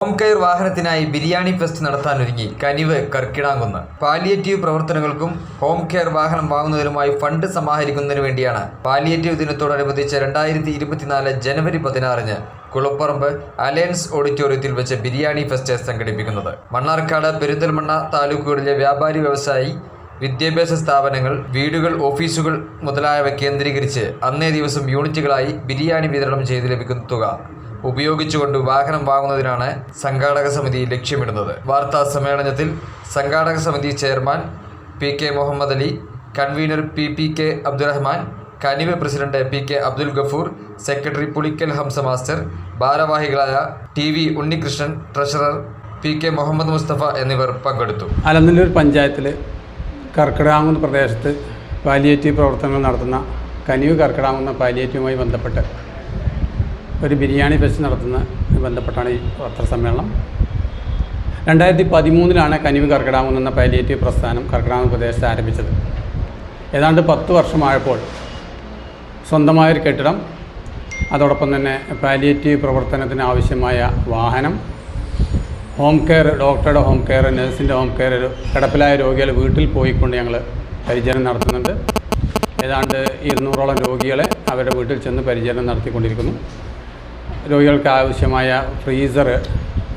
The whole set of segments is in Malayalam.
ഹോം കെയർ വാഹനത്തിനായി ബിരിയാണി ഫെസ്റ്റ് നടത്താനൊരുങ്ങി കനിവ് കർക്കിടാങ്കുന്ന്. പാലിയേറ്റീവ് പ്രവർത്തനങ്ങൾക്കും ഹോം കെയർ വാഹനം വാങ്ങുന്നതിനുമായി ഫണ്ട് സമാഹരിക്കുന്നതിനു വേണ്ടിയാണ് പാലിയേറ്റീവ് ദിനത്തോടനുബന്ധിച്ച് 2024 ജനുവരി 16 കുളപ്പറമ്പ് അലയൻസ് ഓഡിറ്റോറിയത്തിൽ വെച്ച് ബിരിയാണി ഫെസ്റ്റ് സംഘടിപ്പിക്കുന്നത്. മണ്ണാർക്കാട്, പെരിന്തൽമണ്ണ താലൂക്കുകളിലെ വ്യാപാരി, വ്യവസായി, വിദ്യാഭ്യാസ സ്ഥാപനങ്ങൾ, വീടുകൾ, ഓഫീസുകൾ മുതലായവ കേന്ദ്രീകരിച്ച് അന്നേ ദിവസം യൂണിറ്റുകളായി ബിരിയാണി വിതരണം ചെയ്ത് ലഭിക്കുന്ന തുക ഉപയോഗിച്ചുകൊണ്ട് വാഹനം വാങ്ങുന്നതിനാണ് സംഘാടക സമിതി ലക്ഷ്യമിടുന്നത്. വാർത്താ സമ്മേളനത്തിൽ സംഘാടക സമിതി chairman PK Muhammad Ali, convener PPK Abdurahman, Kanivu president PK Abdul Gafoor, secretary Pulikkal Hamza master, ഭാരവാഹികളായ TV Unnikrishnan, treasurer PK Muhammad Musthafa എന്നിവർ പങ്കെടുത്തു. അലനല്ലൂർ പഞ്ചായത്തിൽ കർക്കിടാങ്കുന്ന് പ്രദേശത്ത് പാലിയേറ്റീവ് പ്രവർത്തനങ്ങൾ നടത്തുന്ന കനിവ് കർക്കിടാങ്കുന്ന പാലിയേറ്റീവുമായി ബന്ധപ്പെട്ട് ഒരു ബിരിയാണി ഫെസ്റ്റ് ബന്ധപ്പെട്ടാണ് ഈ പത്രസമ്മേളനം. 2013 കനിവ് കർക്കിടാങ്കുന്ന് എന്ന പാലിയേറ്റീവ് പ്രസ്ഥാനം കർക്കിടാങ്കുന്ന് പ്രദേശത്ത് ആരംഭിച്ചത്. ഏതാണ്ട് 10 വർഷമായപ്പോൾ സ്വന്തമായൊരു കെട്ടിടം, അതോടൊപ്പം തന്നെ പാലിയേറ്റീവ് പ്രവർത്തനത്തിന് ആവശ്യമായ വാഹനം, ഹോം കെയർ, ഡോക്ടറുടെ ഹോം കെയർ, നഴ്സിൻ്റെ ഹോം കെയർ, കിടപ്പിലായ രോഗികളെ വീട്ടിൽ പോയിക്കൊണ്ട് ഞങ്ങൾ പരിചരണം നടത്തുന്നുണ്ട്. ഏതാണ്ട് 200ഓളം രോഗികളെ അവരുടെ വീട്ടിൽ ചെന്ന് പരിചരണം നടത്തിക്കൊണ്ടിരിക്കുന്നു. രോഗികൾക്ക് ആവശ്യമായ ഫ്രീസർ,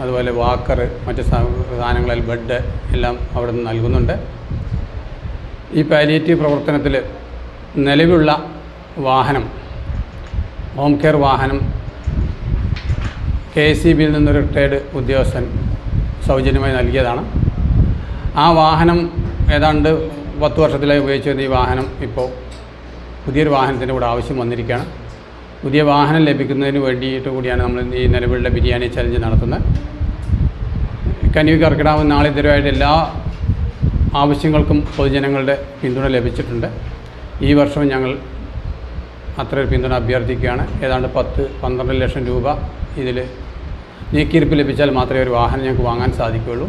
അതുപോലെ വാക്കർ, മറ്റ് സാധനങ്ങളിൽ ബെഡ് എല്ലാം അവിടെ നിന്ന് നൽകുന്നുണ്ട്. ഈ പാലിയേറ്റീവ് പ്രവർത്തനത്തിൽ നിലവിലുള്ള വാഹനം, ഹോം കെയർ വാഹനം KSEBയിൽ നിന്നൊരു റിട്ടയർഡ് ഉദ്യോഗസ്ഥൻ സൗജന്യമായി നൽകിയതാണ്. ആ വാഹനം ഏതാണ്ട് 10 വർഷത്തിലായി ഉപയോഗിച്ചിരുന്ന ഈ വാഹനം ഇപ്പോൾ പുതിയൊരു വാഹനത്തിൻ്റെ കൂടെ ആവശ്യം വന്നിരിക്കുകയാണ്. പുതിയ വാഹനം ലഭിക്കുന്നതിന് വേണ്ടിയിട്ട് കൂടിയാണ് നമ്മൾ ഈ നിലവിലുള്ള ബിരിയാണി ചലഞ്ച് നടത്തുന്നത്. കനിവ് കർക്കിടാവ് നാളിതുവരെയായിട്ട് എല്ലാ ആവശ്യങ്ങൾക്കും പൊതുജനങ്ങളുടെ പിന്തുണ ലഭിച്ചിട്ടുണ്ട്. ഈ വർഷവും ഞങ്ങൾ അത്രയൊരു പിന്തുണ അഭ്യർത്ഥിക്കുകയാണ്. ഏതാണ്ട് 10-12 ലക്ഷം രൂപ ഇതിൽ നീക്കിയിരിപ്പ് ലഭിച്ചാൽ മാത്രമേ ഒരു വാഹനം ഞങ്ങൾക്ക് വാങ്ങാൻ സാധിക്കുകയുള്ളൂ.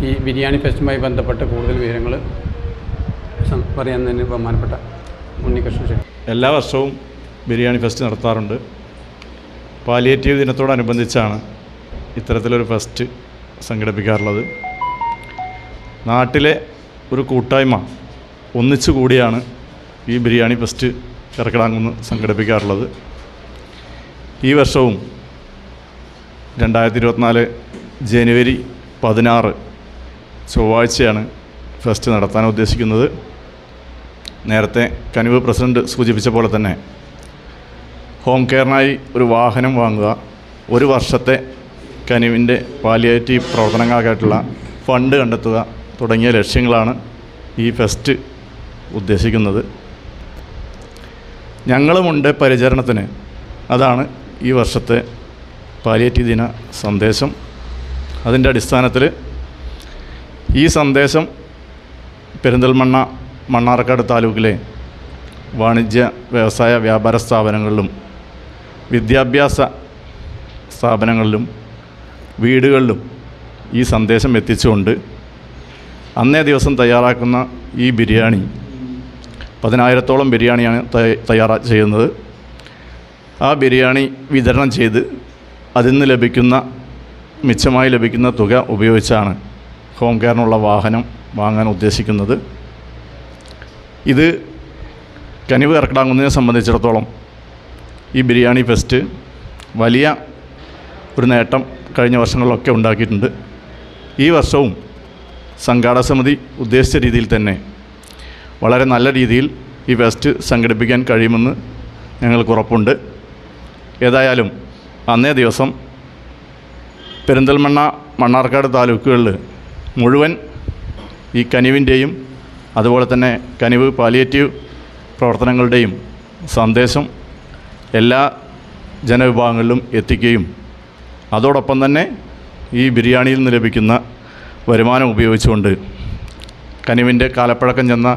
ഈ ബിരിയാണി ഫെസ്റ്റുമായി ബന്ധപ്പെട്ട് കൂടുതൽ വിവരങ്ങൾ പറയാൻ ബഹുമാനപ്പെട്ട ഉണ്ണികൃഷ്ണൻ. എല്ലാ വർഷവും ബിരിയാണി ഫെസ്റ്റ് നടത്താറുണ്ട്. പാലിയേറ്റീവ് ദിനത്തോടനുബന്ധിച്ചാണ് ഇത്തരത്തിലൊരു ഫെസ്റ്റ് സംഘടിപ്പിക്കാറുള്ളത്. നാട്ടിലെ ഒരു കൂട്ടായ്മ ഒന്നിച്ചു കൂടിയാണ് ഈ ബിരിയാണി ഫെസ്റ്റ് കർക്കിടാങ്കുന്ന് സംഘടിപ്പിക്കാറുള്ളത്. ഈ വർഷവും 2024 ജനുവരി 16 ചൊവ്വാഴ്ചയാണ് ഫെസ്റ്റ് നടത്താൻ ഉദ്ദേശിക്കുന്നത്. നേരത്തെ കനിവ് പ്രസിഡന്റ് സൂചിപ്പിച്ച പോലെ തന്നെ ഹോം കെയറിനായി ഒരു വാഹനം വാങ്ങുക, ഒരു വർഷത്തെ കനിവിൻ്റെ പാലിയേറ്റീവ് പ്രവർത്തനങ്ങൾക്കായിട്ടുള്ള ഫണ്ട് കണ്ടെത്തുക തുടങ്ങിയ ലക്ഷ്യങ്ങളാണ് ഈ ഫെസ്റ്റ് ഉദ്ദേശിക്കുന്നത്. ഞങ്ങളുമുണ്ട് പരിചരണത്തിന്. അതാണ് ഈ വർഷത്തെ പാലിയേറ്റീവ് ദിന സന്ദേശം. അതിൻ്റെ അടിസ്ഥാനത്തിൽ ഈ സന്ദേശം പെരിന്തൽമണ്ണ, മണ്ണാർക്കാട് താലൂക്കിലെ വാണിജ്യ, വ്യവസായ, വ്യാപാര സ്ഥാപനങ്ങളിലും വിദ്യാഭ്യാസ സ്ഥാപനങ്ങളിലും വീടുകളിലും ഈ സന്ദേശം എത്തിച്ചുകൊണ്ട് അന്നേ ദിവസം തയ്യാറാക്കുന്ന ഈ ബിരിയാണി 10,000-ഓളം ബിരിയാണിയാണ് ചെയ്യുന്നത്. ആ ബിരിയാണി വിതരണം ചെയ്ത് അതിൽ നിന്ന് ലഭിക്കുന്ന മിച്ചമായി ലഭിക്കുന്ന തുക ഉപയോഗിച്ചാണ് ഹോം കെയറിനുള്ള വാഹനം വാങ്ങാൻ ഉദ്ദേശിക്കുന്നത്. ഇത് കനിവ് കർക്കിടാങ്കുന്നതിനെ സംബന്ധിച്ചിടത്തോളം ഈ ബിരിയാണി ഫെസ്റ്റ് വലിയ ഒരു നേട്ടം കഴിഞ്ഞ വർഷങ്ങളിലൊക്കെ ഉണ്ടാക്കിയിട്ടുണ്ട്. ഈ വർഷവും സംഘാടക സമിതി ഉദ്ദേശിച്ച രീതിയിൽ തന്നെ വളരെ നല്ല രീതിയിൽ ഈ ഫെസ്റ്റ് സംഘടിപ്പിക്കാൻ കഴിയുമെന്ന് ഞങ്ങൾക്ക് ഉറപ്പുണ്ട്. ഏതായാലും അന്നേ ദിവസം പെരിന്തൽമണ്ണ, മണ്ണാർക്കാട് താലൂക്കുകളിൽ മുഴുവൻ ഈ കനിവിൻ്റെയും അതുപോലെ തന്നെ കനിവ് പാലിയേറ്റീവ് പ്രവർത്തനങ്ങളുടെയും സന്ദേശം എല്ലാ ജനവിഭാഗങ്ങളിലും എത്തിക്കുകയും അതോടൊപ്പം തന്നെ ഈ ബിരിയാണിയിൽ നിന്ന് ലഭിക്കുന്ന വരുമാനം ഉപയോഗിച്ചുകൊണ്ട് കനിവിൻ്റെ കാലപ്പഴക്കം ചെന്ന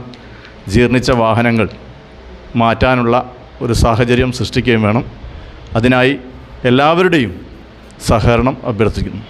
ജീർണിച്ച വാഹനങ്ങൾ മാറ്റാനുള്ള ഒരു സാഹചര്യം സൃഷ്ടിക്കുകയും വേണം. അതിനായി എല്ലാവരുടെയും സഹകരണം അഭ്യർത്ഥിക്കുന്നു.